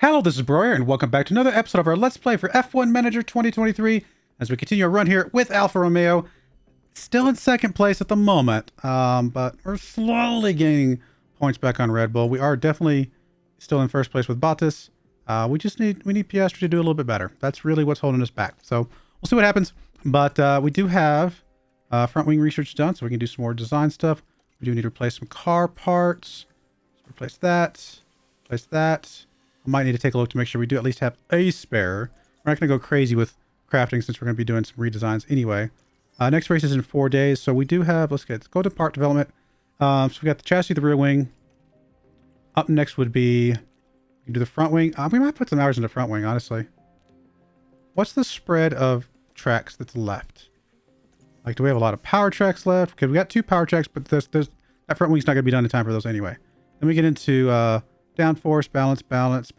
Hello, this is Broyar, and welcome back to another episode of our Let's Play for F1 Manager 2023, as we continue our run here with Alfa Romeo. Still in second place at the moment, but we're slowly gaining points back on Red Bull. We are definitely still in first place with Bottas. We need Piastri to do a little bit better. That's really what's holding us back. So we'll see what happens. But we do have front wing research done, so we can do some more design stuff. We do need to replace some car parts. Let's replace that. Replace that. Might need to take a look to make sure we do at least have a spare. We're not going to go crazy with crafting since we're going to be doing some redesigns anyway. Next race is in 4 days, so we do have, let's go to part development. So we got the chassis, the rear wing. Up next would be, we can do the front wing. We might put some hours in the front wing, honestly. What's the spread of tracks that's left? Like, do we have a lot of power tracks left? Because we got 2 power tracks, but that front wing's not going to be done in time for those anyway. Then we get into downforce, balance, balanced.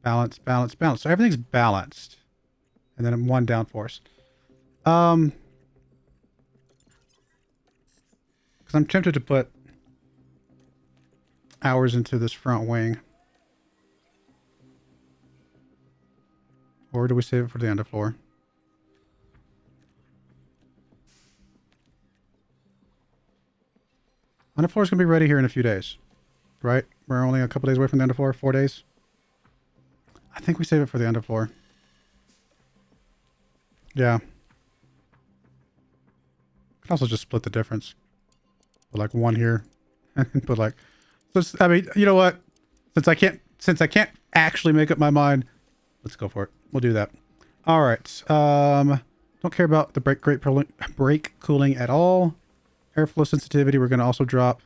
So everything's balanced. And then 1 downforce. Because I'm tempted to put hours into this front wing. Or do we save it for the underfloor? Underfloor is going to be ready here in a few days. Right? We're only a couple days away from the underfloor. 4 days. I think we save it for the underfloor. Yeah. Could also just split the difference. Put like 1 here. And put like... So, I mean, you know what? Since I can't actually make up my mind, let's go for it. We'll do that. Alright. Don't care about the brake cooling at all. Airflow sensitivity, we're going to also drop.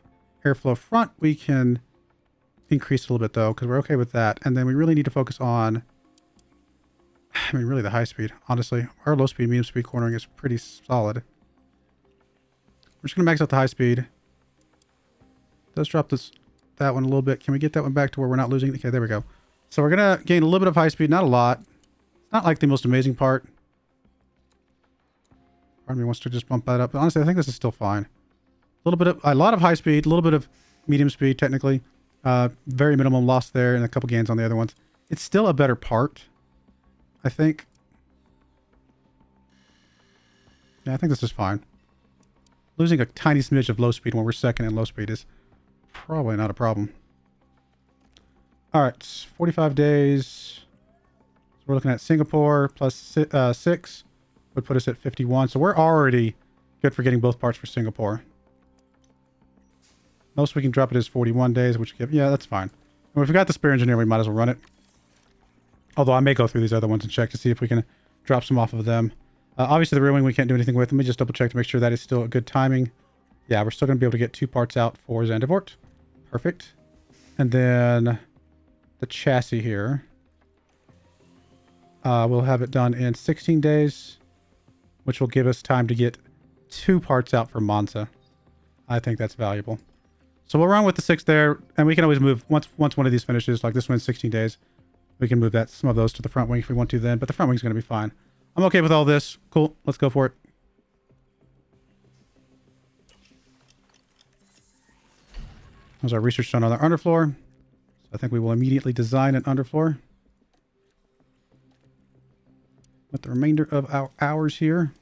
Airflow front, we can increase a little bit though, because we're okay with that. And then we really need to focus on, I mean, really the high speed, honestly. Our low speed, medium speed cornering is pretty solid. We're just going to max out the high speed. Let's drop that one a little bit. Can we get that one back to where we're not losing? Okay, there we go. So we're going to gain a little bit of high speed, not a lot. It's not like the most amazing part. Part of me wants to just bump that up. But honestly, I think this is still fine. A lot of high speed, a little bit of medium speed, technically. Very minimum loss there, and a couple gains on the other ones. It's still a better part, I think. Yeah, I think this is fine. Losing a tiny smidge of low speed when we're second in low speed is probably not a problem. Alright, 45 days. So we're looking at Singapore plus 6 would put us at 51. So we're already good for getting both parts for Singapore. Most we can drop it is 41 days, which give, yeah, that's fine. And if we got the spare engineer, we might as well run it. Although I may go through these other ones and check to see if we can drop some off of them. Obviously the rear wing we can't do anything with. Let me just double check to make sure that is still a good timing. Yeah, we're still going to be able to get 2 parts out for Zandvoort. Perfect. And then the chassis here. We'll have it done in 16 days, which will give us time to get 2 parts out for Monza. I think that's valuable. So we'll run with the 6 there, and we can always move, once one of these finishes, like this one's 16 days, we can move some of those to the front wing if we want to then, but the front wing's going to be fine. I'm okay with all this. Cool. Let's go for it. There's our research done on the underfloor. So I think we will immediately design an underfloor with the remainder of our hours here.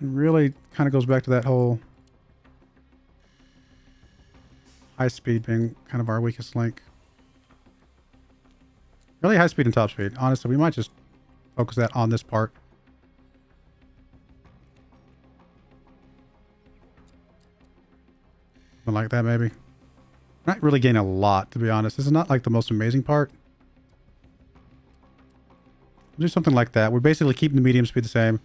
It really kind of goes back to that whole high speed being kind of our weakest link. Really high speed and top speed. Honestly, we might just focus that on this part. Something like that, maybe. We're not really gaining a lot, to be honest. This is not like the most amazing part. We'll do something like that. We're basically keeping the medium speed the same.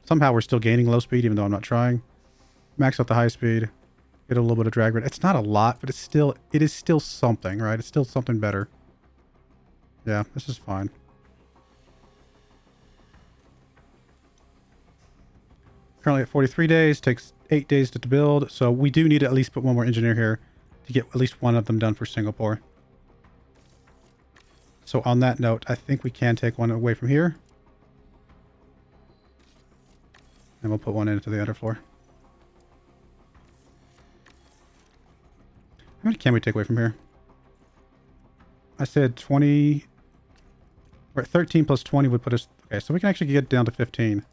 Somehow we're still gaining low speed, even though I'm not trying. Max out the high speed. Get a little bit of drag rate. It's not a lot, but it is still something, right? It's still something better. Yeah, this is fine. Currently at 43 days. Takes 8 days to build. So we do need to at least put one more engineer here to get at least one of them done for Singapore. So on that note, I think we can take one away from here. And we'll put one into the underfloor. How many can we take away from here? I said 20. We're at 13 plus 20 would put us... Okay, so we can actually get down to 15.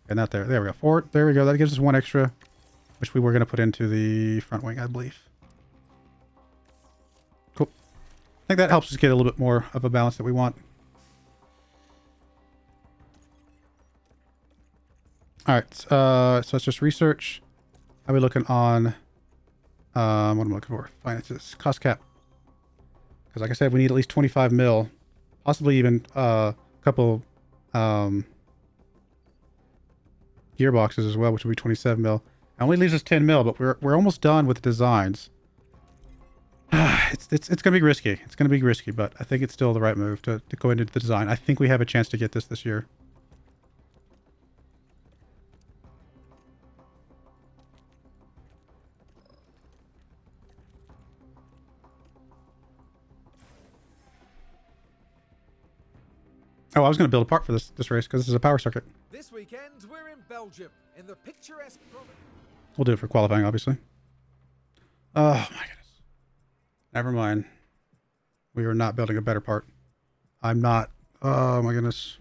Okay, not there. There we go. 4. There we go. That gives us one extra, which we were going to put into the front wing, I believe. Cool. I think that helps us get a little bit more of a balance that we want. All right. So let's just research. How are we looking on... what am I looking for? Finances. Cost cap. Because like I said, we need at least 25 mil. Possibly even a couple gearboxes as well, which would be 27 mil. It only leaves us 10 mil, but we're almost done with the designs. It's going to be risky. It's going to be risky, but I think it's still the right move to go into the design. I think we have a chance to get this year. Oh, I was going to build a part for this race because this is a power circuit. This weekend we're in Belgium in the picturesque province. We'll do it for qualifying, obviously. Oh my goodness. Never mind. We are not building a better part. I'm not. Oh my goodness.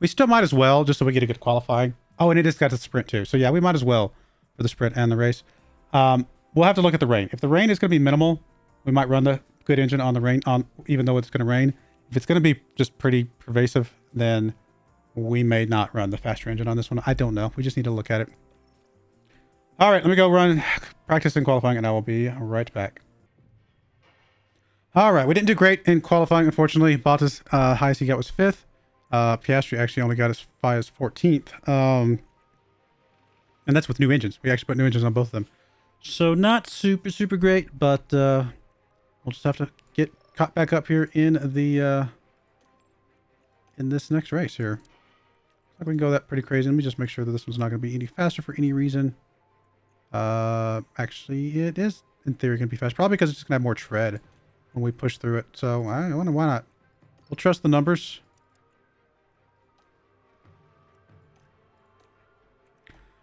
We still might as well, just so we get a good qualifying. Oh, and it has got the sprint too. So yeah, we might as well for the sprint and the race. We'll have to look at the rain. If the rain is going to be minimal, we might run the good engine on the rain, even though it's going to rain. If it's going to be just pretty pervasive, then we may not run the faster engine on this one. I don't know. We just need to look at it. All right, let me go run practice and qualifying, and I will be right back. All right, we didn't do great in qualifying, unfortunately. Bottas, highest he got was 5th. Piastri actually only got as high as 14th. And that's with new engines. We actually put new engines on both of them. So not super great, but we'll just have to get caught back up here in the in this next race here. Looks like we can go that pretty crazy. Let me just make sure that this one's not going to be any faster for any reason. Actually, it is in theory going to be fast, probably because it's just going to have more tread when we push through it. So I don't know, why not? We'll trust the numbers.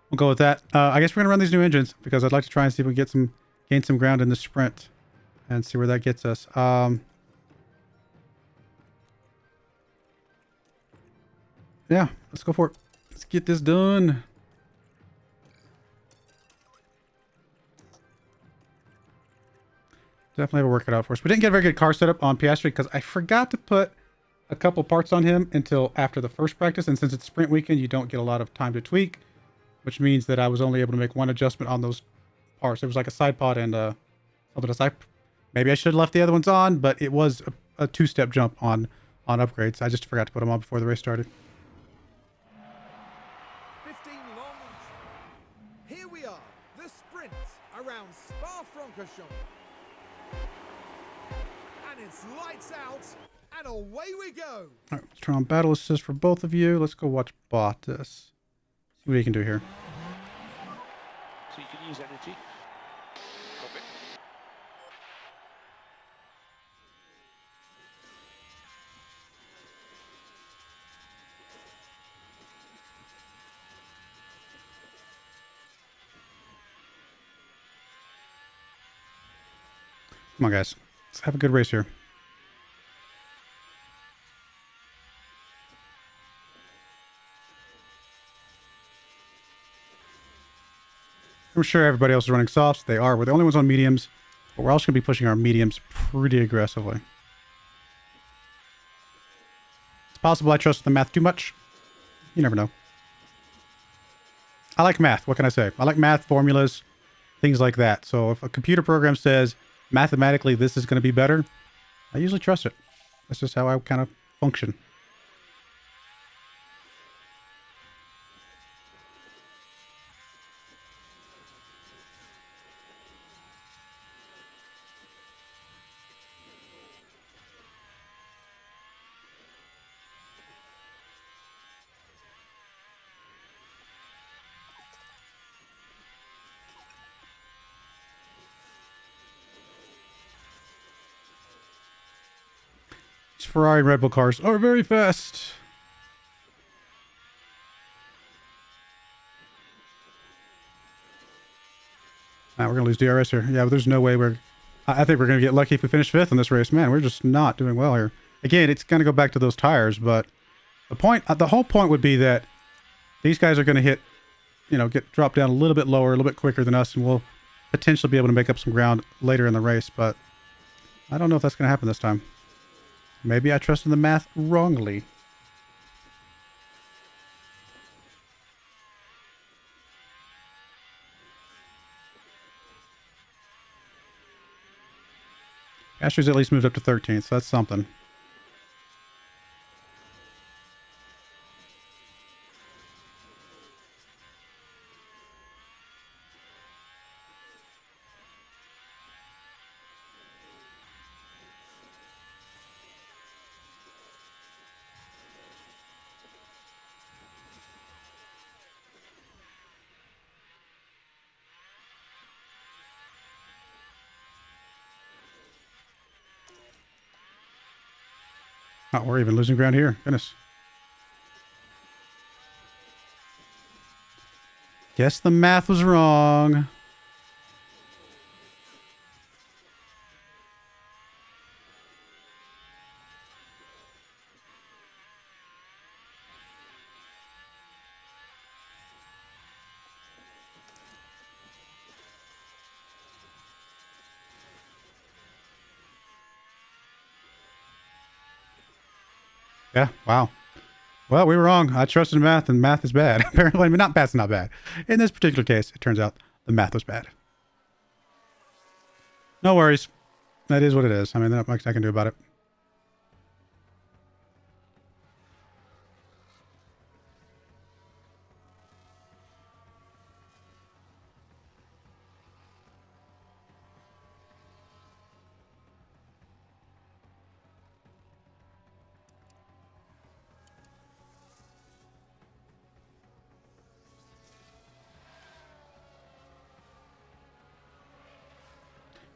We'll go with that. I guess we're going to run these new engines because I'd like to try and see if we get gain some ground in the sprint and see where that gets us. Yeah, let's go for it. Let's get this done. Definitely have a workout out for us. We didn't get a very good car setup on Piastri because I forgot to put a couple parts on him until after the first practice. And since it's sprint weekend, you don't get a lot of time to tweak, which means that I was only able to make one adjustment on those parts. It was like a side pod and something aside. Maybe I should have left the other ones on, but it was a two-step jump on upgrades. I just forgot to put them on before the race started. 15 long. Here we are, the sprint around Spa-Francorchamps. And it's lights out, and away we go. All right, let's turn on battle assist for both of you. Let's go watch Bottas. See what he can do here. So you can use energy. Copy. Come on, guys. Let's have a good race here. I'm sure everybody else is running softs. They are. We're the only ones on mediums, but we're also going to be pushing our mediums pretty aggressively. It's possible I trust the math too much. You never know. I like math. What can I say? I like math, formulas, things like that. So if a computer program says mathematically this is going to be better, I usually trust it. That's just how I kind of function. Ferrari and Red Bull cars are very fast. We're going to lose DRS here. Yeah, but there's no way we're... I think we're going to get lucky if we finish 5th in this race. Man, we're just not doing well here. Again, it's going to go back to those tires, but the whole point would be that these guys are going to hit, get dropped down a little bit lower, a little bit quicker than us, and we'll potentially be able to make up some ground later in the race, but I don't know if that's going to happen this time. Maybe I trusted the math wrongly. Asher's at least moved up to 13th, so that's something. Oh, we're even losing ground here. Goodness. Guess the math was wrong. Yeah, wow. Well, we were wrong. I trusted math, and math is bad. Apparently, I mean, math's not bad. In this particular case, it turns out the math was bad. No worries. That is what it is. I mean, there's not much I can do about it.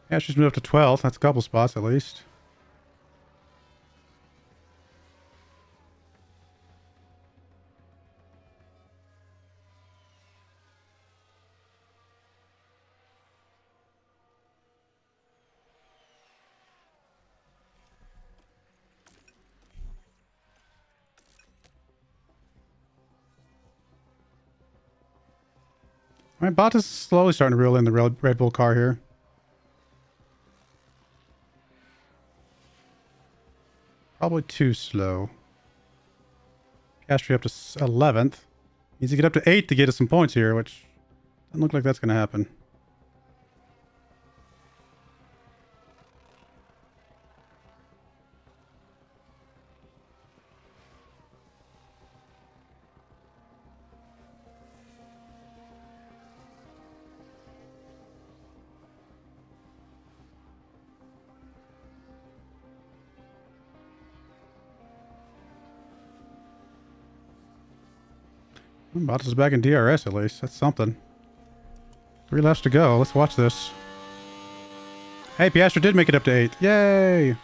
Yeah, she's moved up to 12th. That's a couple spots at least. I mean, Bottas is slowly starting to reel in the Red Bull car here. Probably too slow. Piastri up to 11th. Needs to get up to 8th to get us some points here, which doesn't look like that's going to happen. Bottas is back in DRS at least. That's something. 3 laps to go. Let's watch this. Hey, Piastri did make it up to 8th. Yay!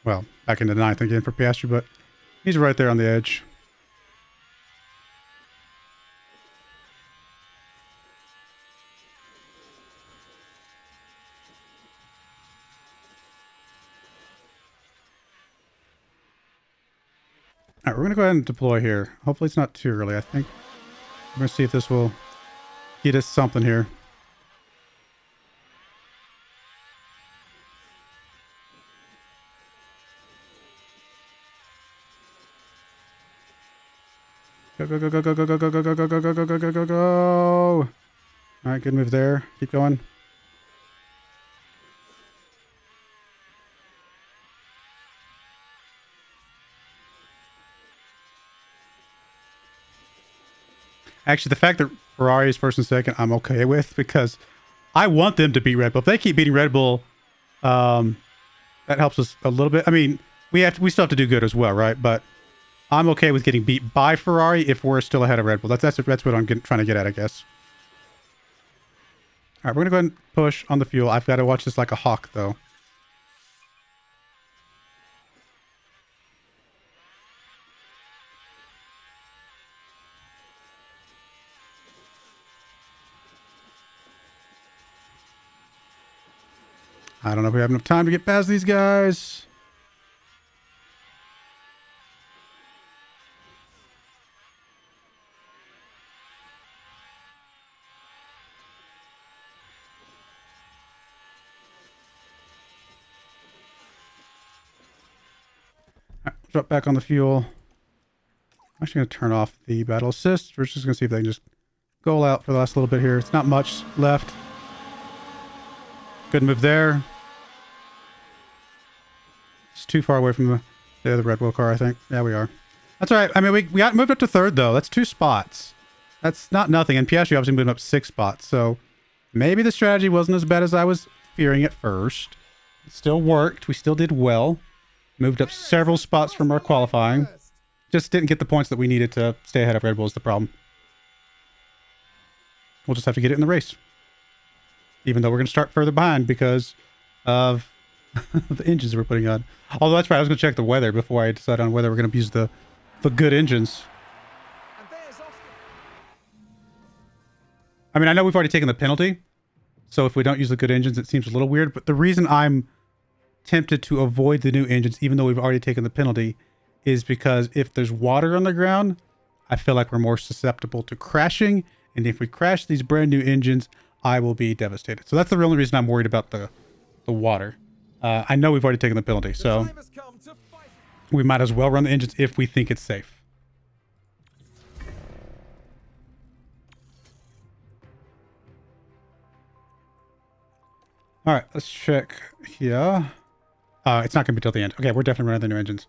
Well, back into 9th again for Piastri, but he's right there on the edge. All right, we're going to go ahead and deploy here. Hopefully it's not too early. I think we're going to see if this will get us something here. Go, go, go, go, go, go, go, go, go, go, go, go, go, go, go, go, go. All right, good move there. Keep going. Actually, the fact that Ferrari is first and second, I'm okay with, because I want them to beat Red Bull. If they keep beating Red Bull That helps us a little bit. I mean, we still have to do good as well, right? But I'm okay with getting beat by Ferrari if we're still ahead of Red Bull. That's what I'm trying to get at, I guess. All right, we're gonna go ahead and push on the fuel. I've got to watch this like a hawk, though. I don't know if we have enough time to get past these guys. All right, drop back on the fuel. I'm actually going to turn off the battle assist. We're just going to see if they can just go all out for the last little bit here. It's not much left. Good move there. It's too far away from the other Red Bull car, I think. Yeah, we are. That's all right. I mean, we got moved up to third, though. That's 2 spots. That's not nothing. And Piastri obviously moved up 6 spots. So maybe the strategy wasn't as bad as I was fearing at first. It still worked. We still did well. Moved up several spots from our qualifying. Just didn't get the points that we needed to stay ahead of Red Bull is the problem. We'll just have to get it in the race. Even though we're going to start further behind because of the engines we're putting on. Although that's right, I was going to check the weather before I decide on whether we're going to use the good engines. I mean, I know we've already taken the penalty. So if we don't use the good engines, it seems a little weird. But the reason I'm tempted to avoid the new engines, even though we've already taken the penalty, is because if there's water on the ground, I feel like we're more susceptible to crashing. And if we crash these brand new engines, I will be devastated. So that's the only reason I'm worried about the water. I know we've already taken the penalty, so we might as well run the engines if we think it's safe. All right, let's check here. It's not going to be till the end. Okay, we're definitely running the new engines.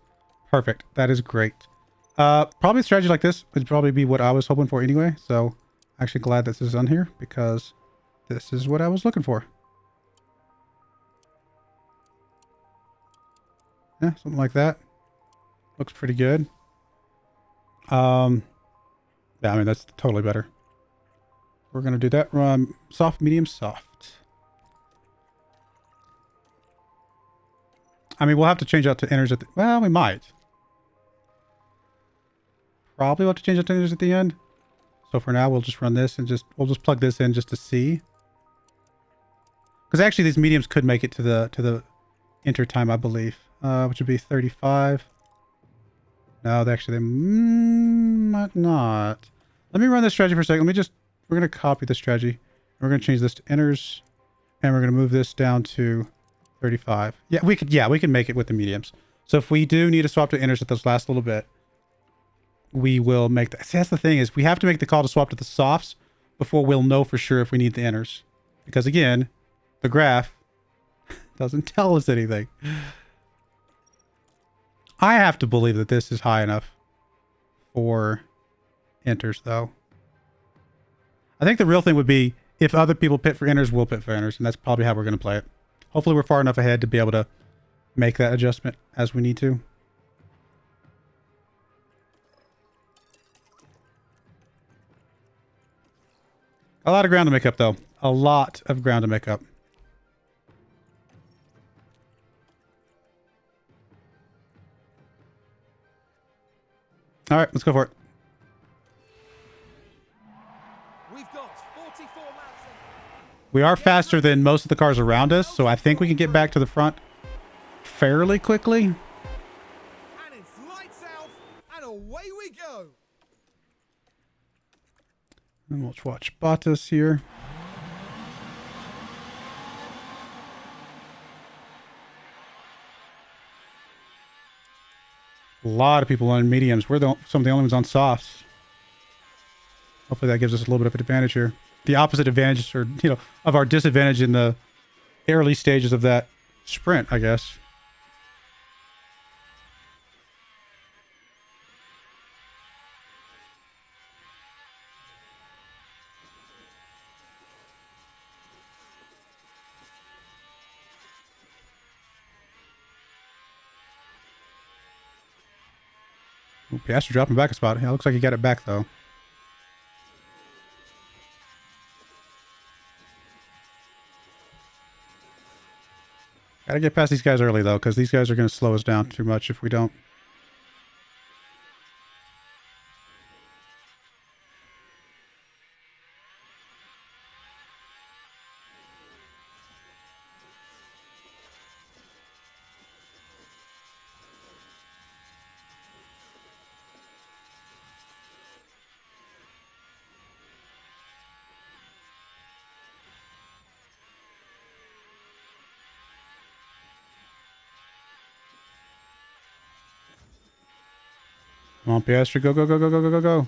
Perfect. That is great. Probably a strategy like this would probably be what I was hoping for anyway. So actually glad this is on here because this is what I was looking for. Yeah, something like that. Looks pretty good. Yeah, I mean, that's totally better. We're going to do that. Run soft, medium, soft. I mean, we'll have to change out to inners at the... Well, we might. Probably will have to change out to inners at the end. So for now, we'll just run this and we'll just plug this in just to see. Because actually, these mediums could make it to the enter time, I believe. Which would be 35. No, they might not. Let me run this strategy for a second. We're going to copy the strategy. We're going to change this to inners. And we're going to move this down to 35. Yeah, we can make it with the mediums. So if we do need to swap to inners at this last little bit, we will make that. See, that's the thing is we have to make the call to swap to the softs before we'll know for sure if we need the inners. Because again, the graph doesn't tell us anything. I have to believe that this is high enough for enters, though. I think the real thing would be if other people pit for enters, we'll pit for enters, and that's probably how we're going to play it. Hopefully we're far enough ahead to be able to make that adjustment as we need to. A lot of ground to make up, though. A lot of ground to make up. All right, let's go for it. We've got 44 laps. We are faster than most of the cars around us, so I think we can get back to the front fairly quickly. And it's lights out, and away we go. And we'll watch Bottas here. A lot of people on mediums. We're some of the only ones on softs. Hopefully that gives us a little bit of an advantage here. The opposite advantage, or of our disadvantage in the early stages of that sprint, I guess. Ooh, Piastri dropping back a spot. Yeah, looks like he got it back, though. Gotta get past these guys early, though, because these guys are going to slow us down too much if we don't. Come on, Piastri. Go, go, go, go, go, go, go, go.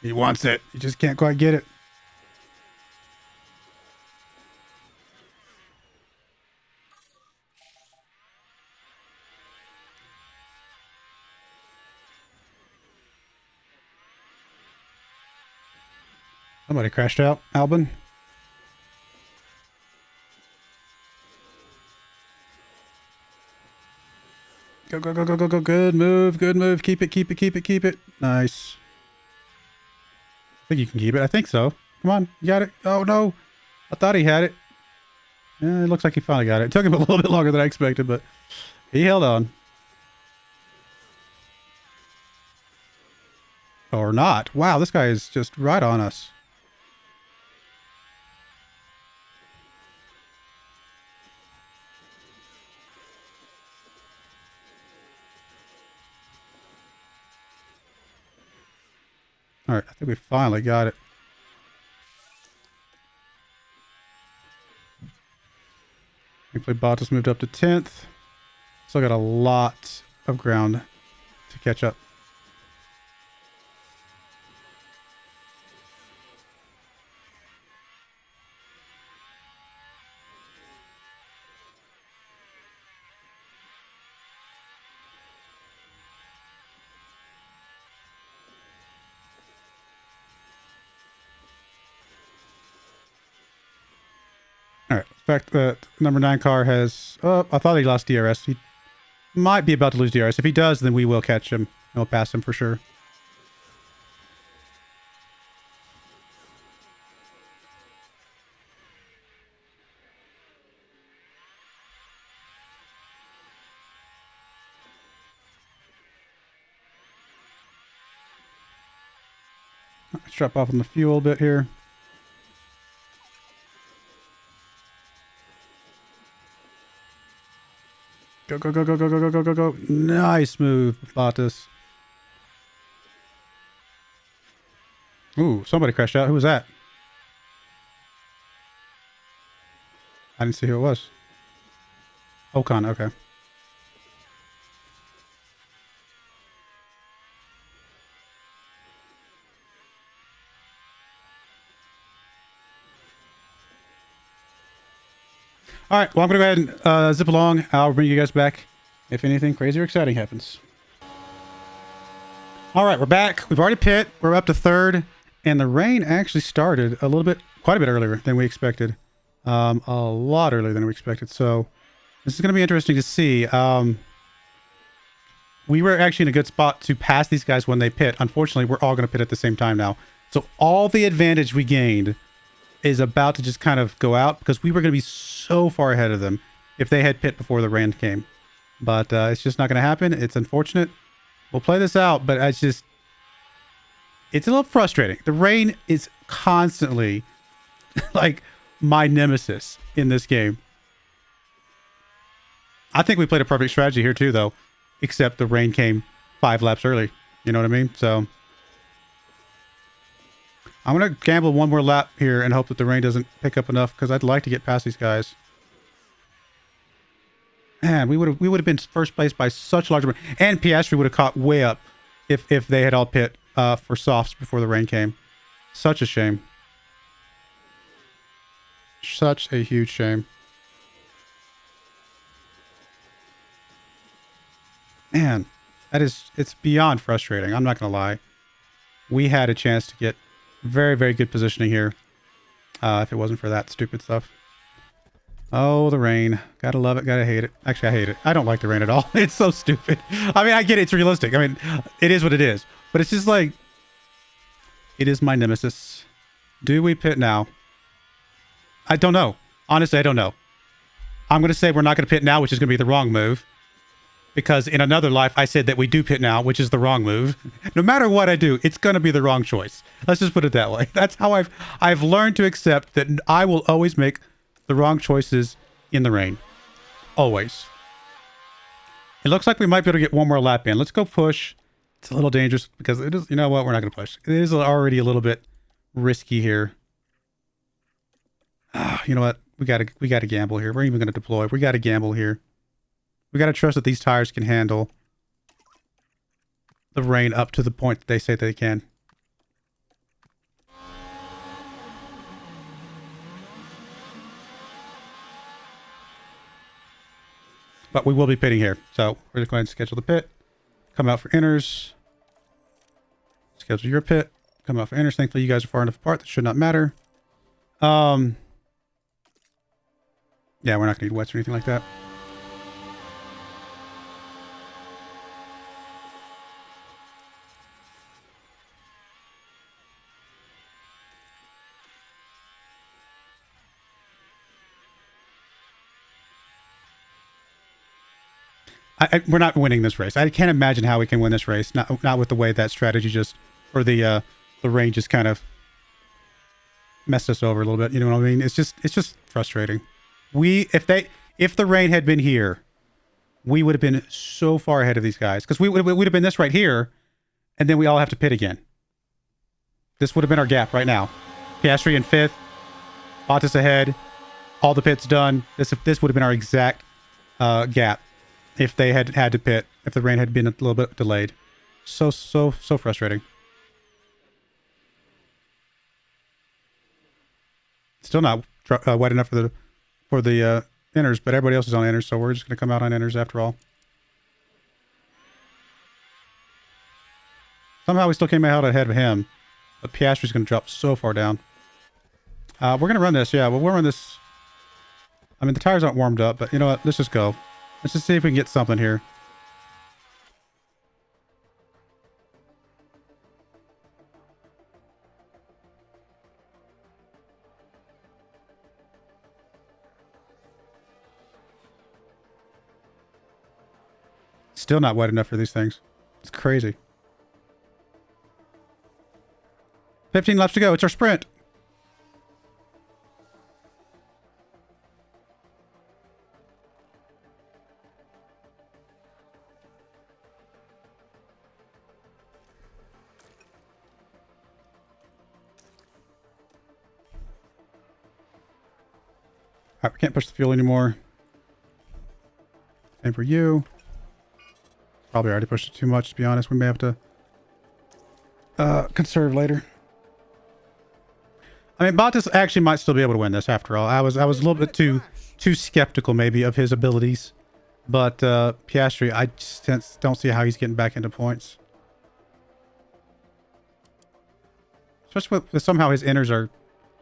He wants it. He just can't quite get it. Somebody crashed out. Albin. Go, go, go, go, go, go. Good move. Good move. Keep it, keep it, keep it, keep it. Nice. I think you can keep it. I think so. Come on. You got it. Oh, no. I thought he had it. Yeah, it looks like he finally got it. It took him a little bit longer than I expected, but he held on. Or not. Wow, this guy is just right on us. All right, I think we finally got it. Thankfully, Bottas moved up to 10th. Still got a lot of ground to catch up. All right. The fact that number 9 car has... Oh, I thought he lost DRS. He might be about to lose DRS. If he does, then we will catch him. We'll pass him for sure. Let's drop off on the fuel a bit here. Go, go, go, go, go, go, go, go, go, go. Nice move, Bottas. Ooh, somebody crashed out. Who was that? I didn't see who it was. Ocon, okay. All right, well, I'm going to go ahead and zip along. I'll bring you guys back if anything crazy or exciting happens. All right, we're back. We've already pit. We're up to 3rd, and the rain actually started a little bit, quite a bit earlier than we expected. A lot earlier than we expected, so this is going to be interesting to see. We were actually in a good spot to pass these guys when they pit. Unfortunately, we're all going to pit at the same time now. So all the advantage we gained is about to just kind of go out because we were going to be so far ahead of them if they had pit before the rain came. But it's just not going to happen. It's unfortunate. We'll play this out, but it's a little frustrating. The rain is constantly like my nemesis in this game. I think we played a perfect strategy here too, though, except the rain came 5 laps early. You know what I mean? So I'm going to gamble one more lap here and hope that the rain doesn't pick up enough because I'd like to get past these guys. Man, we would have been first place by such a large amount. And Piastri would have caught way up if they had all pit for softs before the rain came. Such a shame. Such a huge shame. Man, it's beyond frustrating. I'm not going to lie. we had a chance to get very, very good positioning here. If it wasn't for that stupid stuff. Oh, the rain. Gotta love it, gotta hate it. Actually, I hate it. I don't like the rain at all. It's so stupid. I mean, I get it, it's realistic. I mean, it is what it is. But it's just like, it is my nemesis. Do we pit now? I don't know. Honestly, I don't know. I'm going to say we're not going to pit now, which is going to be the wrong move. Because in another life, I said that we do pit now, which is the wrong move. No matter what I do, it's going to be the wrong choice. Let's just put it that way. That's how I've learned to accept that I will always make the wrong choices in the rain. Always. It looks like we might be able to get one more lap in. Let's go push. It's a little dangerous because it is, you know what? We're not going to push. It is already a little bit risky here. You know what? We gotta gamble here. We're even going to deploy. We got to gamble here. We got to trust that these tires can handle the rain up to the point that they say they can. But we will be pitting here. So we're just going to schedule the pit. Come out for inners. Schedule your pit. Come out for inners. Thankfully, you guys are far enough apart. That should not matter. Yeah, we're not going to need wets or anything like that. We're not winning this race. I can't imagine how we can win this race. Not with the way that strategy just, or the rain just kind of messed us over a little bit. You know what I mean? It's just frustrating. If the rain had been here, we would have been so far ahead of these guys because we would have been this right here, and then we all have to pit again. This would have been our gap right now. Piastri in 5th, Bottas ahead, all the pits done. This would have been our exact gap. If they had to pit, if the rain had been a little bit delayed. So frustrating. Still not wet enough for the inners, but everybody else is on inners, so we're just going to come out on inners after all. Somehow we still came out ahead of him, but Piastri's going to drop so far down. We're going to run this, yeah, we'll run this. I mean, the tires aren't warmed up, but you know what? Let's just go. Let's just see if we can get something here. Still not wet enough for these things. It's crazy. 15 laps to go. It's our sprint. Alright, we can't push the fuel anymore. Same for you. Probably already pushed it too much, to be honest. We may have to conserve later. I mean, Bottas actually might still be able to win this after all. I was a little bit too skeptical maybe of his abilities. But Piastri, I just don't see how he's getting back into points. Especially with somehow his inners are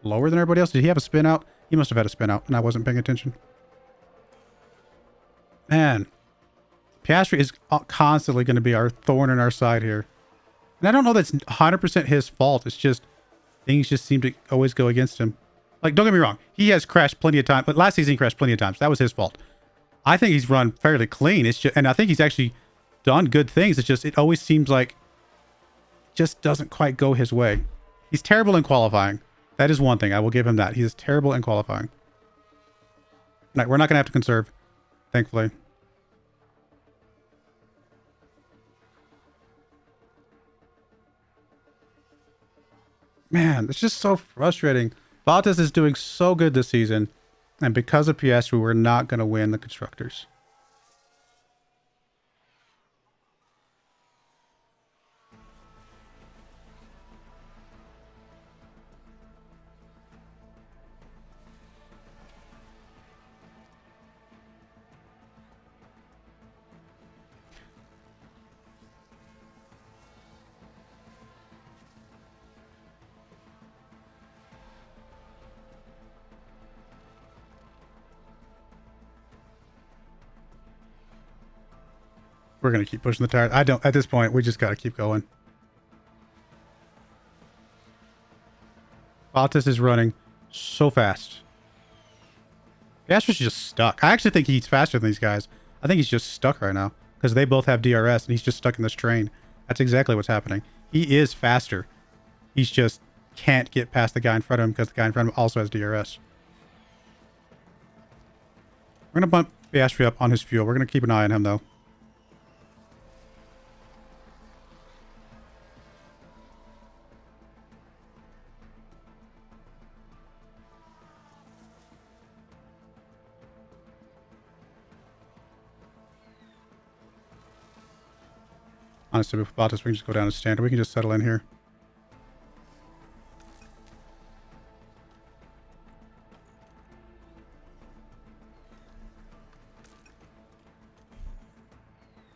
lower than everybody else. Did he have a spin out? He must have had a spin out, and I wasn't paying attention. Man, Piastri is constantly going to be our thorn in our side here. And I don't know that's 100% his fault. It's just things just seem to always go against him. Like, don't get me wrong. He has crashed plenty of times, but last season he crashed plenty of times. That was his fault. I think he's run fairly clean. It's just, and I think he's actually done good things. It's just, it always seems like it just doesn't quite go his way. He's terrible in qualifying. That is one thing. I will give him that. He is terrible in qualifying. Right, we're not going to have to conserve, thankfully. Man, it's just so frustrating. Bottas is doing so good this season, and because of Piastri, we're not going to win the Constructors. we're going to keep pushing the tires. I don't, at this point, we just got to keep going. Bottas is running so fast. Piastri's just stuck. I actually think he's faster than these guys. I think he's just stuck right now because they both have DRS and he's just stuck in this train. That's exactly what's happening. He is faster. He's just can't get past the guy in front of him because the guy in front of him also has DRS. We're going to bump Piastri up on his fuel. We're going to keep an eye on him, though. Honestly, with Bottas, we can just go down to standard. We can just settle in here.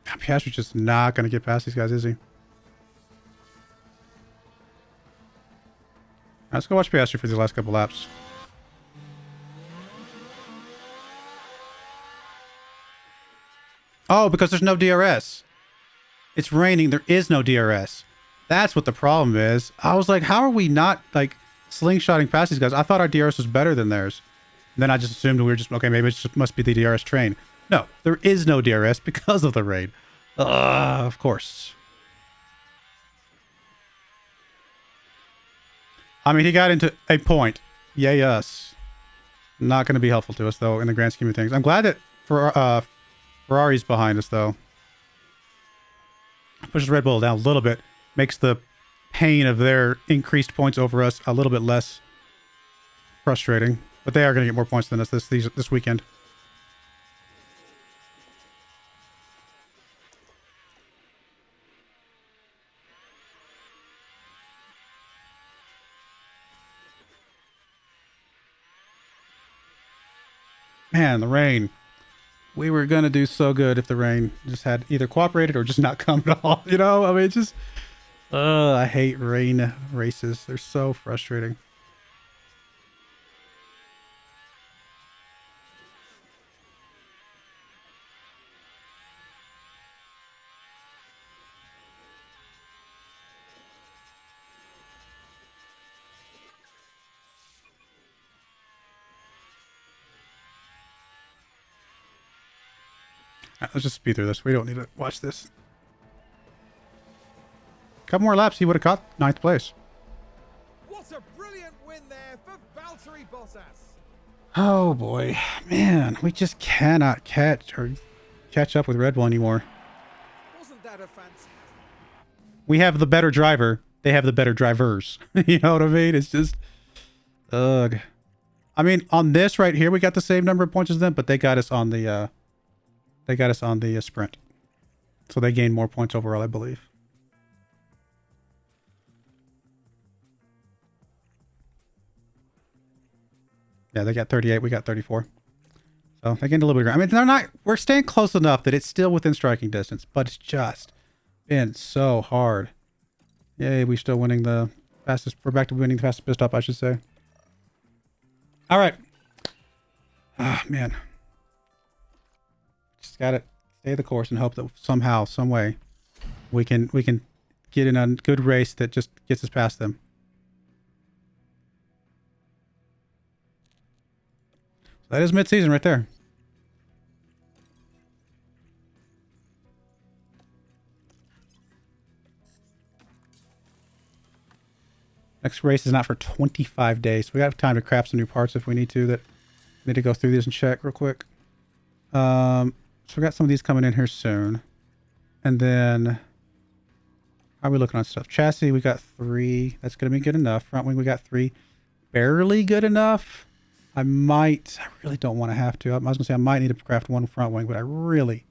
Piastri's just not going to get past these guys, is he? Let's go watch Piastri for these last couple laps. Oh, because there's no DRS. It's raining. There is no DRS. That's what the problem is. I was like, how are we not like slingshotting past these guys? I thought our DRS was better than theirs. And then I just assumed we were just, okay, maybe it just must be the DRS train. No, there is no DRS because of the rain. Of course. I mean, he got into a point. Yay us. Not going to be helpful to us, though, in the grand scheme of things. I'm glad that Ferrari's behind us, though. Pushes Red Bull down a little bit. Makes the pain of their increased points over us a little bit less frustrating. But they are going to get more points than us this weekend. Man, the rain. We were going to do so good if the rain just had either cooperated or just not come at all. You know, I mean, it's just... I hate rain races. They're so frustrating. All right, let's just speed through this. We don't need to watch this. A couple more laps, he would have caught 9th place. What a brilliant win there for Valtteri Bottas. Oh boy, man, we just cannot catch up with Red Bull anymore. Wasn't that a fancy? We have the better driver. They have the better drivers. You know what I mean? It's just, ugh. I mean, on this right here, we got the same number of points as them, but they got us on the, sprint. So they gained more points overall, I believe. Yeah, they got 38. We got 34. So they gained a little bit of ground. I mean, they're not, we're staying close enough that it's still within striking distance, but it's just been so hard. Yay, we're still winning the fastest, we're back to winning the fastest pit stop, I should say. All right. Ah, man. Just gotta stay the course and hope that somehow, some way, we can get in a good race that just gets us past them. So that is mid-season right there. Next race is not for 25 days. So we got time to craft some new parts if we need to. That need to go through these and check real quick. So we got some of these coming in here soon. And then how are we looking on stuff? Chassis, we got 3. That's going to be good enough. Front wing, we got 3. Barely good enough. I really don't want to have to. I was going to say I might need to craft 1 front wing, but I really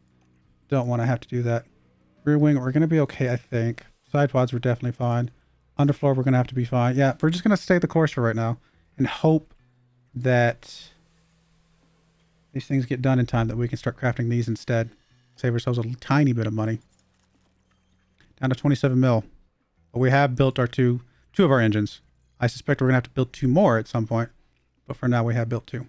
don't want to have to do that. Rear wing, we're going to be okay, I think. Side pods, we're definitely fine. Underfloor, we're going to have to be fine. Yeah, we're just going to stay the course for right now and hope that these things get done in time that we can start crafting these instead. Save ourselves a tiny bit of money. Down to 27 mil. But we have built our two of our engines. I suspect we're going to have to build 2 more at some point. But for now, we have built 2.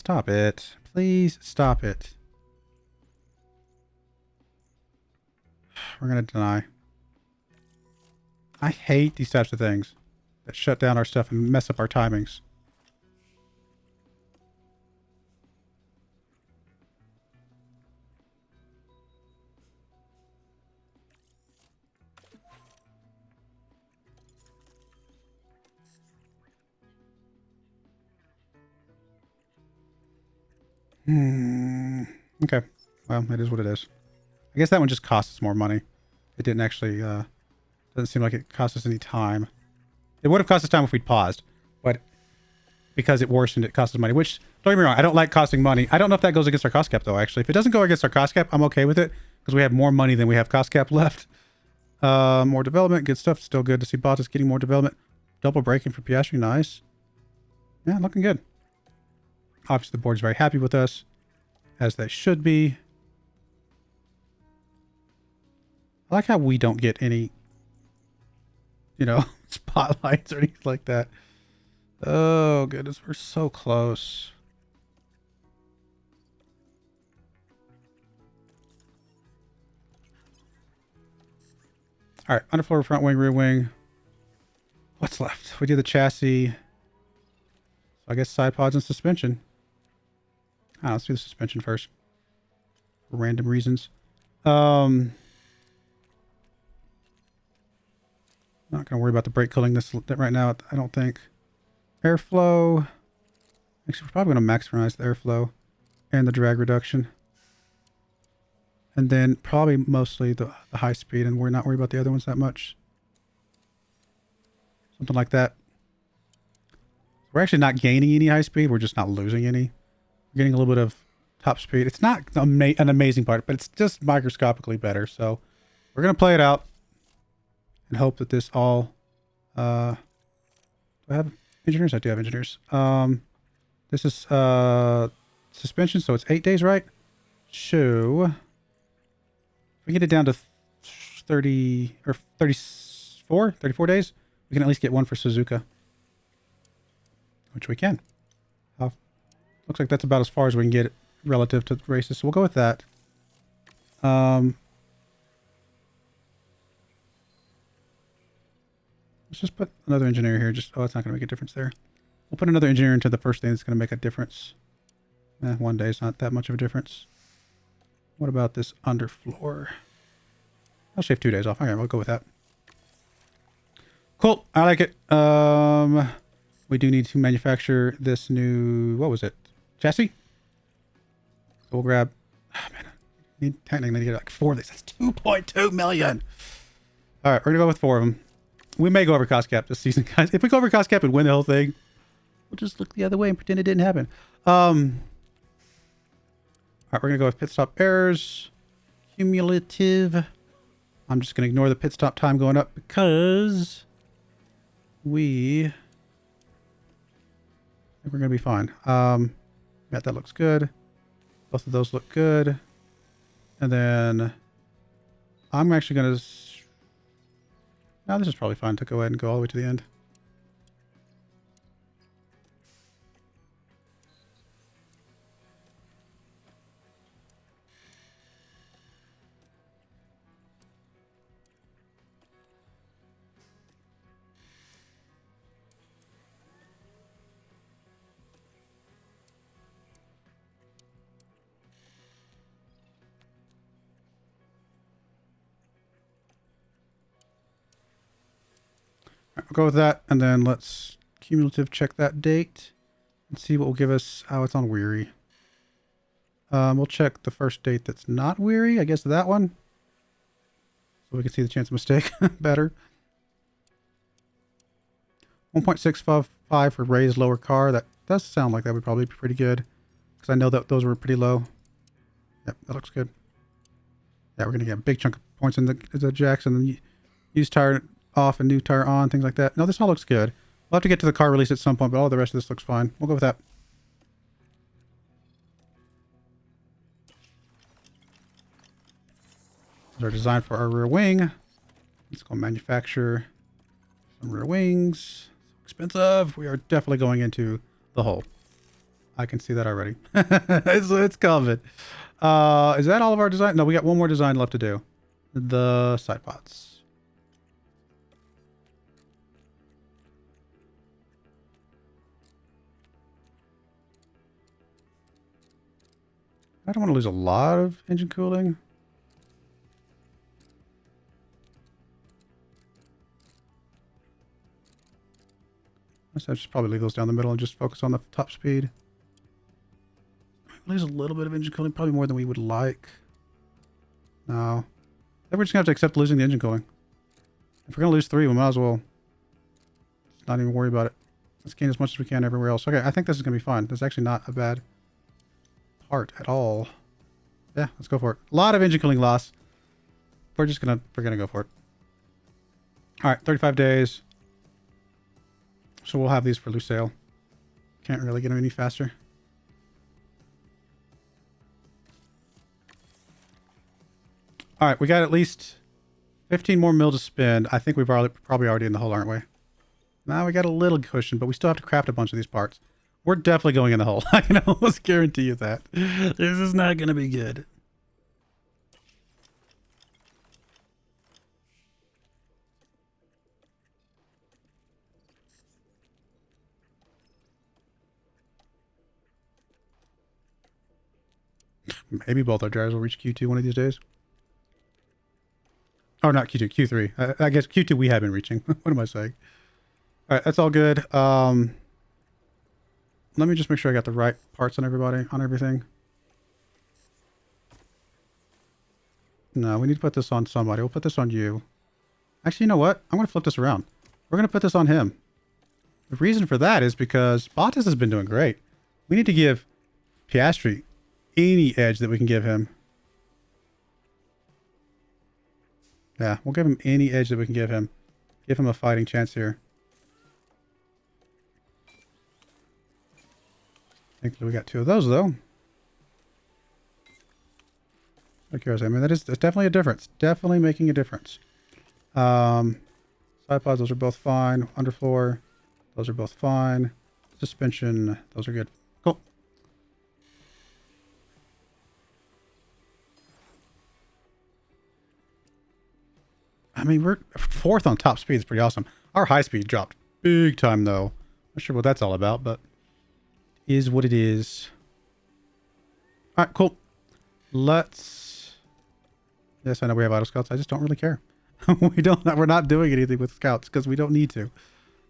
Stop it. Please stop it. We're going to deny. I hate these types of things that shut down our stuff and mess up our timings. Okay. Well, it is what it is. I guess that one just costs us more money. It didn't actually, doesn't seem like it cost us any time. It would have cost us time if we'd paused, but because it worsened, it cost us money, which, don't get me wrong, I don't like costing money. I don't know if that goes against our cost cap, though, actually. If it doesn't go against our cost cap, I'm okay with it, because we have more money than we have cost cap left. More development, good stuff. Still good to see Bottas getting more development. Double braking for Piastri, nice. Yeah, looking good. Obviously, the board's very happy with us, as they should be. I like how we don't get any, you know, spotlights or anything like that. Oh, goodness. We're so close. All right. Underfloor, front wing, rear wing. What's left? We did the chassis. So I guess side pods and suspension. Let's do the suspension first. For random reasons. Not going to worry about the brake cooling this right now, I don't think. Airflow. Actually, we're probably going to maximize the airflow and the drag reduction. And then probably mostly the high speed, and we're not worried about the other ones that much. Something like that. We're actually not gaining any high speed. We're just not losing any. We're getting a little bit of top speed. It's not an amazing part, but it's just microscopically better. So we're going to play it out and hope that this all... do I have engineers? I do have engineers. This is suspension, so it's 8 days, right? So if we get it down to 30 or 34 days, we can at least get one for Suzuka, which we can. Looks like that's about as far as we can get it relative to the races, so we'll go with that. Let's just put another engineer here. Just, oh, it's not going to make a difference there. We'll put another engineer into the first thing that's going to make a difference. 1 day is not that much of a difference. What about this underfloor? I'll shave 2 days off. Okay, we'll go with that. Cool. I like it. We do need to manufacture this new, what was it? Chassis? So we'll grab, technically need to get like 4 of these. That's 2.2 million. All right, we're going to go with 4 of them. We may go over cost cap this season, guys. If we go over cost cap and win the whole thing, we'll just look the other way and pretend it didn't happen. All right, we're going to go with pit stop errors. Cumulative. I'm just going to ignore the pit stop time going up because we're going to be fine. Yeah, that looks good. Both of those look good. And then I'm actually going to... No, this is probably fine to go ahead and go all the way to the end. We'll go with that, and then let's cumulative check that date and see what will give us. Oh, it's on weary. We'll check the first date that's not weary. I guess that one, so we can see the chance of mistake better. 1.655 for raised lower car. That does sound like that would probably be pretty good, because I know that those were pretty low. Yep, that looks good. Yeah, we're gonna get a big chunk of points in the jacks, and then used tire off and new tire on, things like that. No, this all looks good. We'll have to get to the car release at some point, but all the rest of this looks fine. We'll go with that. This is our design for our rear wing. Let's go manufacture some rear wings. So expensive. We are definitely going into the hole. I can see that already. It's coming. Is that all of our design? No, we got one more design left to do. The side pods. I don't want to lose a lot of engine cooling. I should probably leave those down the middle and just focus on the top speed. Lose a little bit of engine cooling, probably more than we would like. No. Then we're just going to have to accept losing the engine cooling. If we're going to lose 3, we might as well just not even worry about it. Let's gain as much as we can everywhere else. Okay, I think this is going to be fine. This is actually not a bad part at all. Yeah, let's go for it. A lot of engine cooling loss. We're going to go for it. All right, 35 days. So we'll have these for loose sale. Can't really get them any faster. All right, we got at least 15 more mil to spend. I think we've probably already in the hole, aren't we? Now we got a little cushion, but we still have to craft a bunch of these parts. We're definitely going in the hole. I can almost guarantee you that. This is not going to be good. Maybe both our drivers will reach Q2 one of these days. Oh, not Q2, Q3. I guess Q2 we have been reaching. What am I saying? All right, that's all good. Let me just make sure I got the right parts on everything. No, we need to put this on somebody. We'll put this on you. Actually, you know what? I'm going to flip this around. We're going to put this on him. The reason for that is because Bottas has been doing great. We need to give Piastri any edge that we can give him. Yeah, we'll give him any edge that we can give him. Give him a fighting chance here. Thankfully, we got 2 of those, though. Look here, I mean, that's definitely a difference. Definitely making a difference. Side pods, those are both fine. Underfloor, those are both fine. Suspension, those are good. Cool. I mean, we're 4th on top speed. It's pretty awesome. Our high speed dropped big time, though. Not sure what that's all about, but it is what it is. All right, cool. Let's... Yes, I know we have auto scouts. I just don't really care. We're not doing anything with scouts because we don't need to.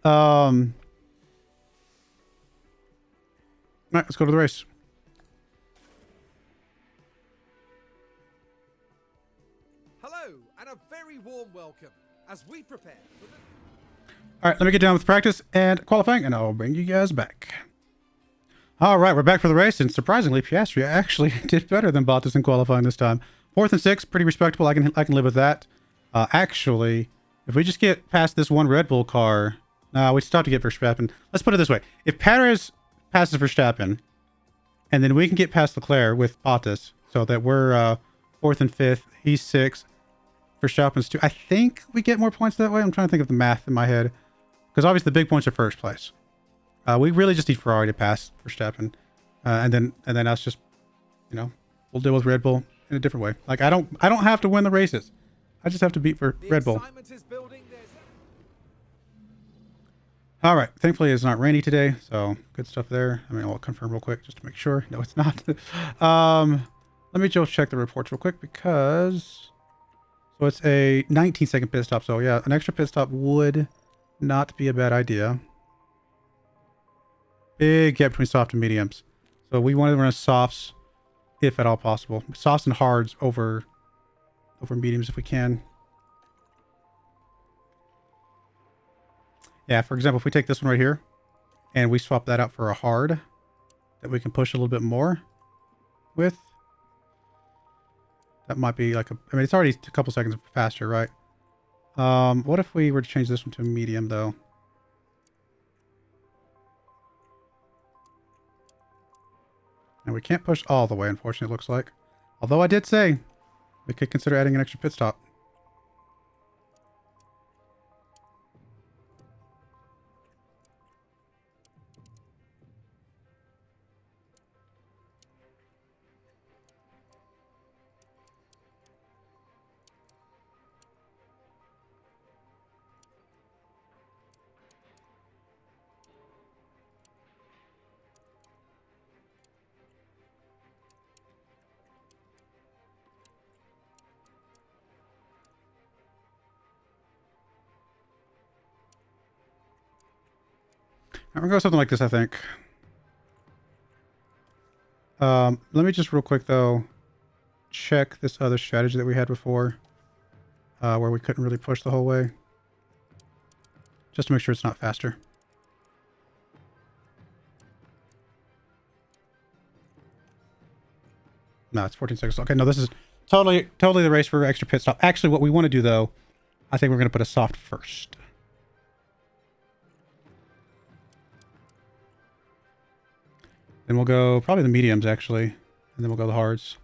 All right, let's go to the race. Hello, and a very warm welcome as we prepare for the... All right, let me get down with practice and qualifying, and I'll bring you guys back. All right, we're back for the race, and surprisingly, Piastri actually did better than Bottas in qualifying this time. 4th and 6th, pretty respectable. I can live with that. Actually, if we just get past this one Red Bull car, we still have to get Verstappen. Let's put it this way: if Perez passes Verstappen, and then we can get past Leclerc with Bottas, so that we're 4th and 5th, he's 6th, Verstappen's 2. I think we get more points that way. I'm trying to think of the math in my head, because obviously the big points are first place. We really just need Ferrari to pass Verstappen, and then us just, we'll deal with Red Bull in a different way. Like I don't have to win the races. I just have to beat for Red Bull. All right. Thankfully, it's not rainy today, so good stuff there. I mean, I'll confirm real quick just to make sure. No, it's not. Let me just check the reports real quick because... So it's a 19-second pit stop. So yeah, an extra pit stop would not be a bad idea. Big gap between soft and mediums. So we want to run softs, if at all possible. Softs and hards over mediums if we can. Yeah, for example, if we take this one right here and we swap that out for a hard that we can push a little bit more with, that might be like I mean, it's already a couple seconds faster, right? What if we were to change this one to a medium, though? And we can't push all the way, unfortunately, it looks like. Although I did say we could consider adding an extra pit stop. I'm gonna go something like this, I think. Let me just real quick though check this other strategy that we had before, where we couldn't really push the whole way, just to make sure it's not faster. No, it's 14 seconds. Okay, no, this is totally the race for extra pit stop. Actually, what we want to do though, I think we're gonna put a soft first. Then we'll go probably the mediums actually, and then we'll go the hards.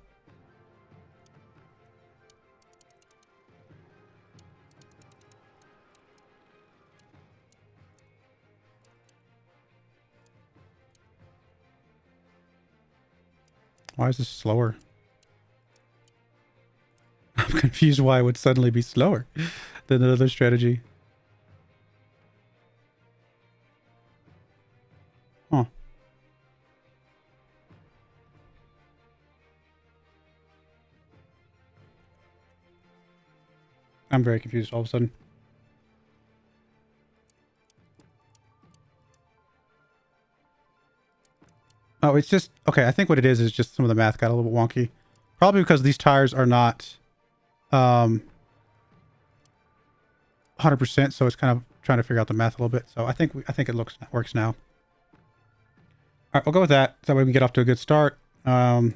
Why is this slower? I'm confused why it would suddenly be slower than another strategy. Huh. I'm very confused all of a sudden. Oh, it's just... Okay, I think what it is just some of the math got a little bit wonky. Probably because these tires are not 100%, so it's kind of trying to figure out the math a little bit. So I think it works now. All right, we'll go with that. That way we can get off to a good start. We're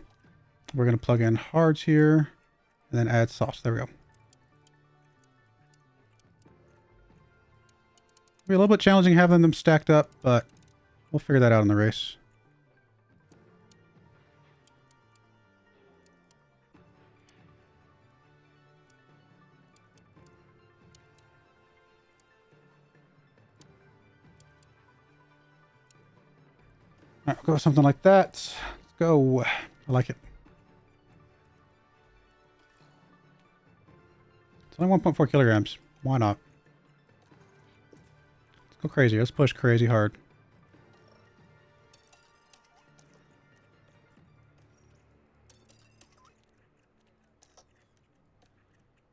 going to plug in hards here and then add softs. There we go. It'll be a little bit challenging having them stacked up, but we'll figure that out in the race. All right, we'll go with something like that. Let's go. I like it. It's only 1.4 kilograms. Why not? Let's go crazy. Let's push crazy hard.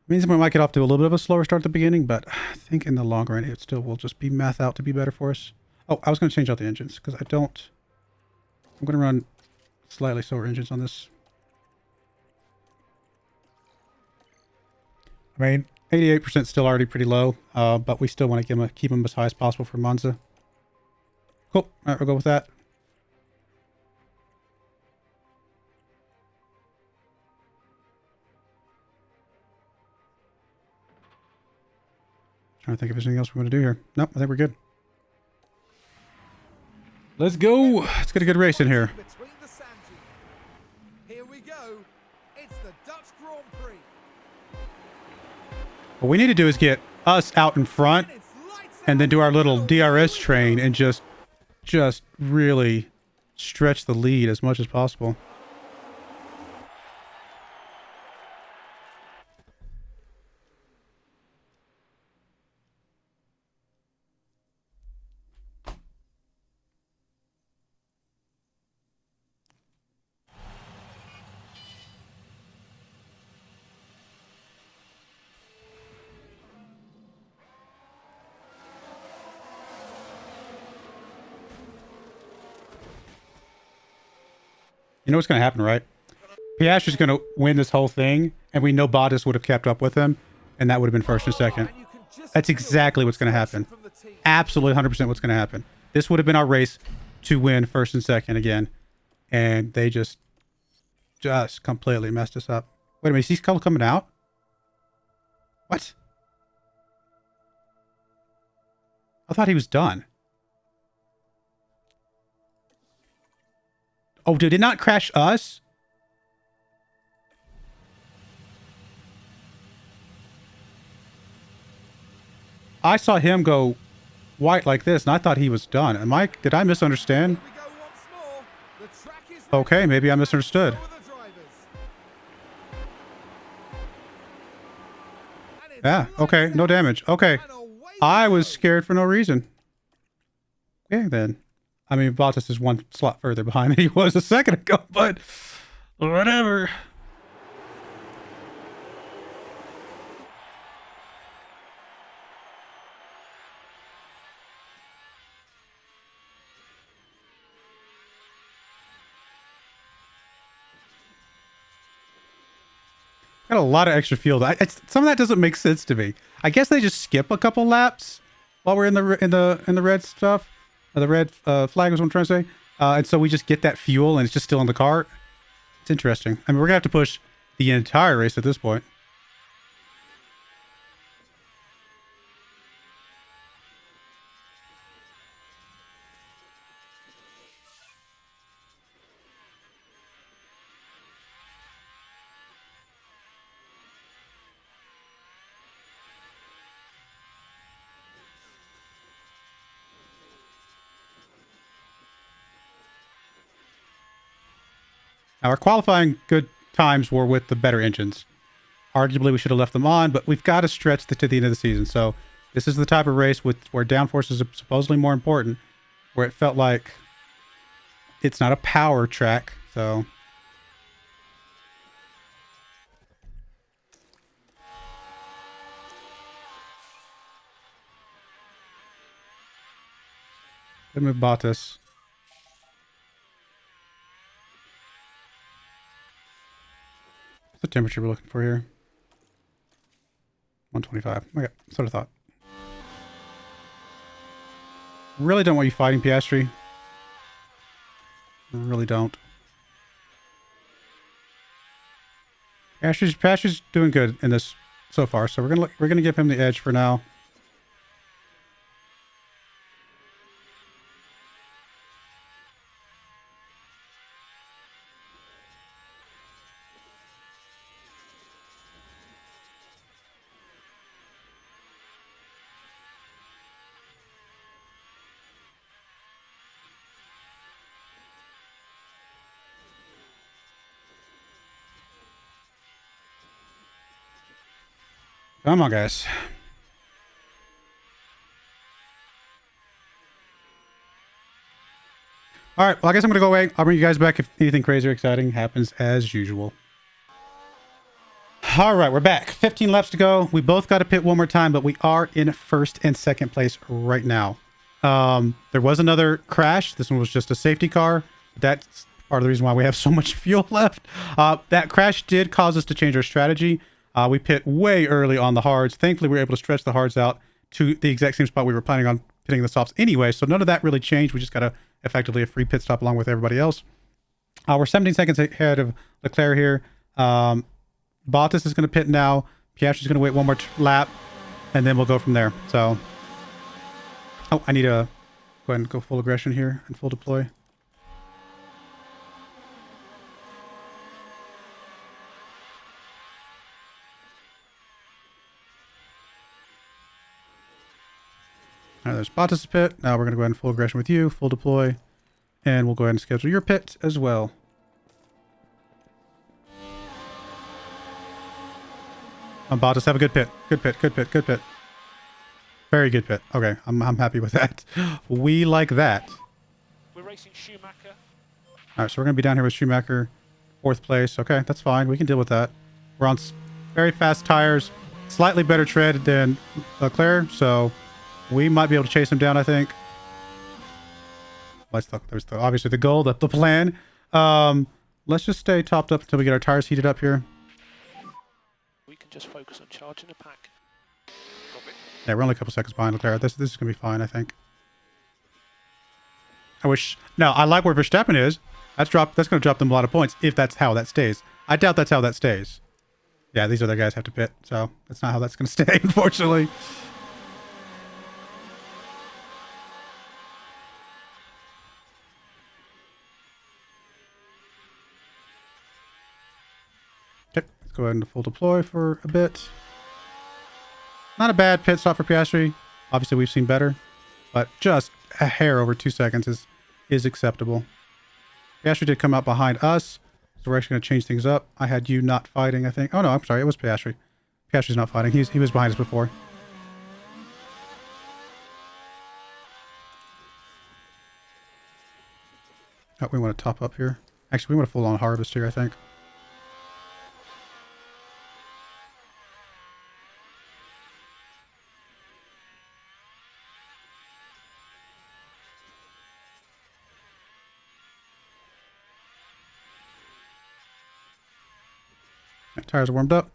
Means we might get off to a little bit of a slower start at the beginning, but I think in the long run, it still will just be math out to be better for us. Oh, I was going to change out the engines because I'm going to run slightly slower engines on this. I mean, 88% still already pretty low, but we still want to keep them as high as possible for Monza. Cool. All right, we'll go with that. Trying to think if there's anything else we want to do here. Nope, I think we're good. Let's go. Let's get a good race in here. Between the sand dunes. Here we go. It's the Dutch Grand Prix. What we need to do is get us out in front And it's lights and then out. do our little DRS train and just really stretch the lead as much as possible. You know what's going to happen, right? Piastri's going to win this whole thing, and we know Bottas would have kept up with him, and that would have been first and second. And you can just That's feel exactly the what's going to happen. from the team. Absolutely 100% what's going to happen. This would have been our race to win first and second again, and they just completely messed us up. Wait a minute, is he still coming out? What? I thought he was done. Oh, did it not crash us? I saw him go white like this, and I thought he was done. Did I misunderstand? Here we go once more. The track is Okay, ready. maybe I misunderstood. So are the drivers. And it's Yeah, okay, lights no out. damage. Okay. And away we I was go. scared for no reason. Yeah, then. I mean, Bottas is one slot further behind than he was a second ago, but whatever. Got a lot of extra fuel. Some of that doesn't make sense to me. I guess they just skip a couple laps while we're in the red stuff. The red flag is what I'm trying to say. And so we just get that fuel and it's just still in the car. It's interesting. I mean, we're gonna have to push the entire race at this point. Now, our qualifying good times were with the better engines. Arguably, we should have left them on, but we've got to stretch to the end of the season. So this is the type of race where downforce is supposedly more important, where it felt like it's not a power track. So good move, Bottas. What's the temperature we're looking for here? 125. Okay, sort of thought. Really don't want you fighting Piastri. Really don't. Piastri's doing good in this so far, so we're gonna give him the edge for now. Come on, guys. All right, well, I guess I'm going to go away. I'll bring you guys back if anything crazy or exciting happens as usual. All right, we're back. 15 laps to go. We both got to pit one more time, but we are in first and second place right now. There was another crash. This one was just a safety car. That's part of the reason why we have so much fuel left. That crash did cause us to change our strategy. We pit way early on the hards. Thankfully, we were able to stretch the hards out to the exact same spot we were planning on pitting the softs anyway. So none of that really changed. We just got effectively a free pit stop along with everybody else. We're 17 seconds ahead of Leclerc here. Bottas is going to pit now. Piastri's going to wait one more lap, and then we'll go from there. So, oh, I need to go ahead and go full aggression here and full deploy. All right, there's Bottas' pit. Now we're going to go ahead and full aggression with you, full deploy, and we'll go ahead and schedule your pit as well. Bottas, have a good pit. Good pit, good pit, good pit. Very good pit. Okay, I'm happy with that. We like that. We're racing Schumacher. All right, so we're going to be down here with Schumacher, 4th place. Okay, that's fine. We can deal with that. We're on very fast tires, slightly better tread than Leclerc, so we might be able to chase him down, I think. There's obviously the goal, the plan. Let's just stay topped up until we get our tires heated up here. We can just focus on charging the pack. Yeah, we're only a couple seconds behind Leclerc. This is going to be fine, I think. No, I like where Verstappen is. That's going to drop them a lot of points if that's how that stays. I doubt that's how that stays. Yeah, these other guys have to pit, so that's not how that's going to stay, unfortunately. Okay, let's go ahead and full deploy for a bit. Not a bad pit stop for Piastri. Obviously, we've seen better, but just a hair over 2 seconds is acceptable. Piastri did come out behind us, so we're actually going to change things up. I had you not fighting, I think. Oh, no, I'm sorry. It was Piastri. Piastri's not fighting. He was behind us before. Oh, we want to top up here. Actually, we want a full-on harvest here, I think. Tires are warmed up.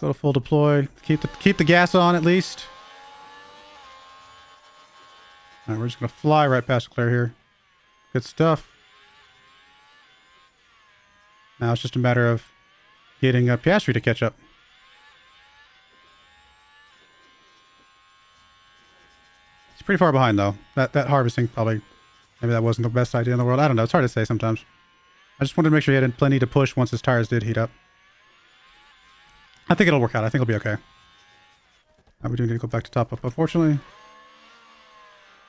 go to full deploy. Keep the gas on at least. All right, we're just gonna fly right past Leclerc here. Good stuff. Now it's just a matter of getting Piastri to catch up. He's pretty far behind though. That harvesting probably, maybe that wasn't the best idea in the world. I don't know. It's hard to say sometimes. I just wanted to make sure he had plenty to push once his tires did heat up. I think it'll work out. I think it'll be okay. We do need to go back to top up, unfortunately.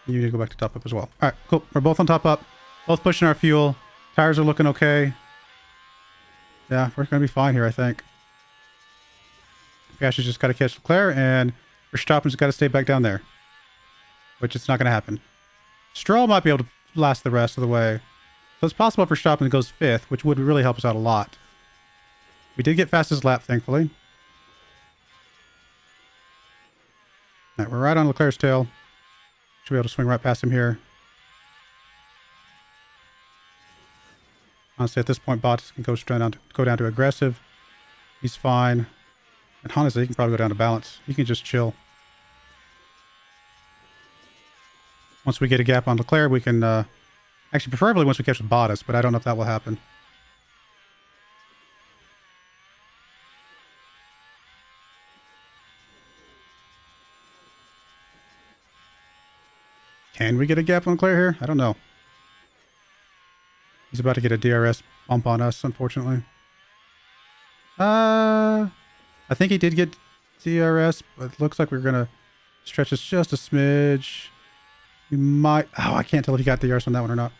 You need to go back to top up as well. All right, cool. We're both on top up. Both pushing our fuel. Tires are looking okay. Yeah, we're going to be fine here, I think. Piastri's just got to catch Leclerc, and Verstappen's got to stay back down there. Which it's not going to happen. Stroll might be able to last the rest of the way. So it's possible Verstappen goes 5th, which would really help us out a lot. We did get fastest lap, thankfully. All right, we're right on Leclerc's tail. Should be able to swing right past him here. Honestly, at this point, Bottas can go down to aggressive. He's fine. And honestly, he can probably go down to balance. He can just chill. Once we get a gap on Leclerc, we can... actually, preferably once we catch Bottas, but I don't know if that will happen. Can we get a gap on Leclerc here? I don't know. He's about to get a DRS bump on us, unfortunately. I think he did get DRS, but it looks like we're going to stretch this just a smidge. We might... Oh, I can't tell if he got DRS on that one or not.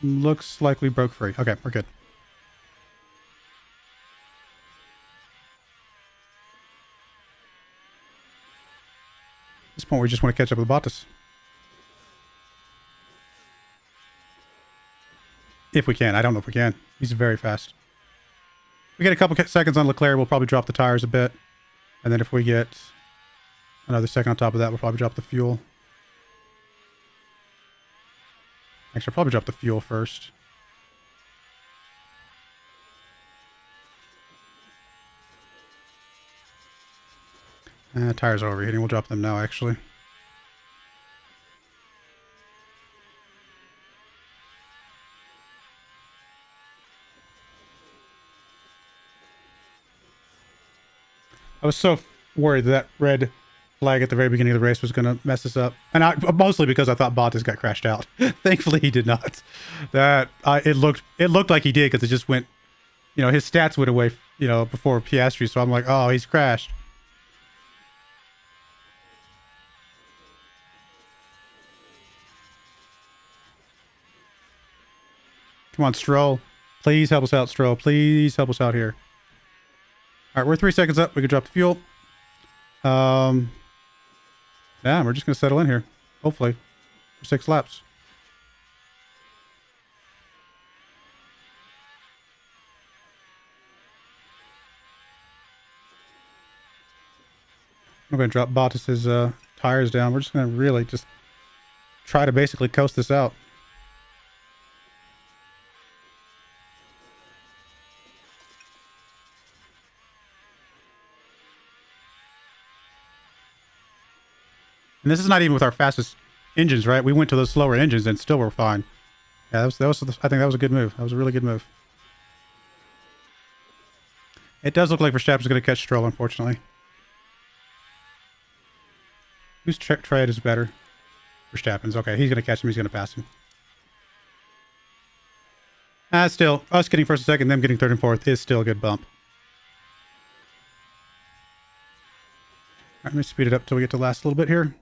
Looks like we broke free. Okay, we're good. At this point, we just want to catch up with Bottas. If we can. I don't know if we can. He's very fast. If we get a couple seconds on Leclerc, we'll probably drop the tires a bit. And then if we get another second on top of that, we'll probably drop the fuel. Actually, I'll probably drop the fuel first. Tires are overheating. We'll drop them now, actually. I was so worried that red flag at the very beginning of the race was going to mess us up. And mostly because I thought Bottas got crashed out. Thankfully, he did not. It looked like he did because it just went, his stats went away, before Piastri. So I'm like, oh, he's crashed. Come on, Stroll. Please help us out, Stroll. Please help us out here. All right, we're 3 seconds up. We can drop the fuel. Yeah, we're just going to settle in here. Hopefully. For 6 laps. I'm going to drop Bottas's tires down. We're just going to really just try to basically coast this out. And this is not even with our fastest engines, right? We went to those slower engines and still were fine. Yeah, I think that was a good move. That was a really good move. It does look like Verstappen's going to catch Stroll, unfortunately. Whose tread is better? Verstappen's. Okay, he's going to catch him. He's going to pass him. Still, us getting first and second, them getting third and fourth is still a good bump. All right, let me speed it up till we get to the last little bit here.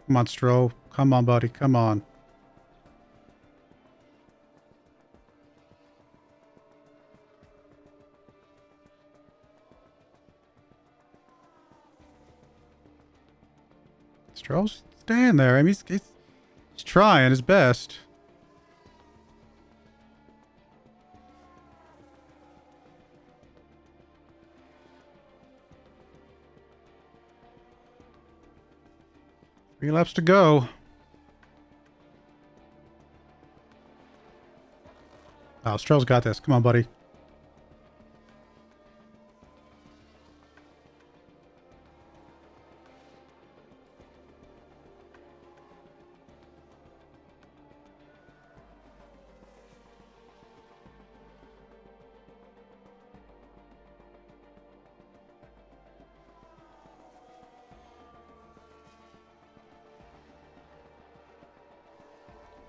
Come on, Stroll. Come on, buddy. Come on. Stroll's staying there. I mean, he's trying his best. Three laps to go. Oh, Stroll's got this. Come on, buddy.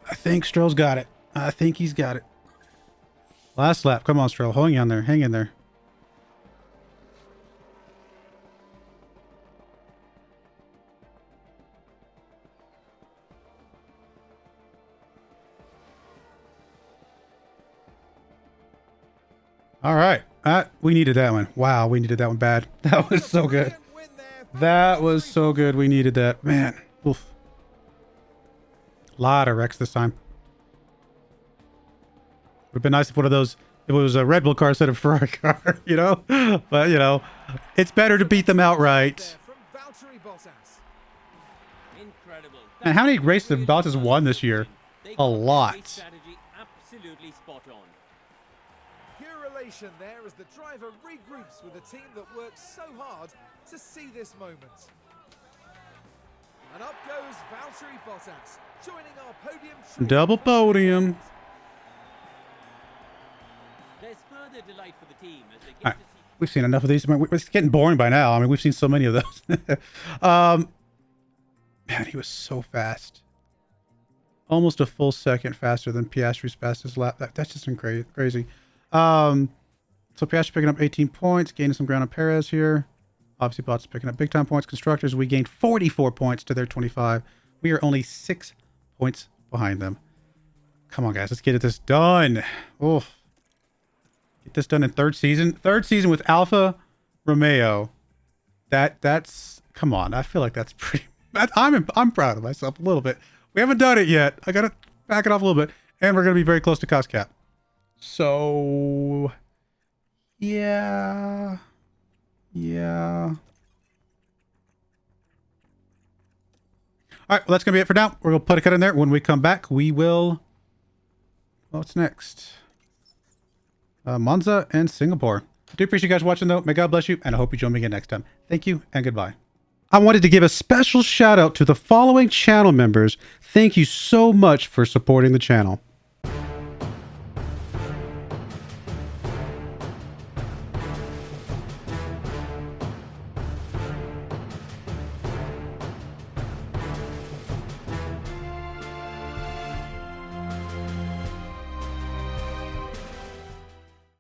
I think Stroll's got it. I think he's got it. Last lap. Come on, Stroll. Hang on there. Hang in there. All right. We needed that one. Wow, we needed that one bad. That was so good. That was so good. We needed that. Man. Oof. Lot of wrecks this time. Would have been nice if one of those, if it was a Red Bull car instead of a Ferrari car, you know? But, you know, it's better to beat them outright. And how many races have Bottas won this year? A lot. Absolutely spot on. Pure elation there as the driver regroups with a team that worked so hard to see this moment. And up goes Valtteri Bottas, joining our podium. Double podium. There's further delight for the team as they get All right. to see. We've seen enough of these. It's getting boring by now. I mean, we've seen so many of those. Man, he was so fast. Almost a full second faster than Piastri's fastest lap. That's just crazy. So Piastri picking up 18 points, gaining some ground on Perez here. Obviously, Bottas picking up big time points. Constructors, we gained 44 points to their 25. We are only 6 points behind them. Come on, guys. Let's get this done. Oof. Get this done in third season. Third season with Alfa Romeo. That's come on. I feel like that's pretty. I'm proud of myself a little bit. We haven't done it yet. I gotta back it off a little bit, and we're gonna be very close to cost cap. So, yeah. All right. Well, that's gonna be it for now. We're gonna put a cut in there. When we come back, we will. What's next? Monza and Singapore. I do appreciate you guys watching, though. May God bless you, and I hope you join me again next time. Thank you, and goodbye. I wanted to give a special shout out to the following channel members. Thank you so much for supporting the channel.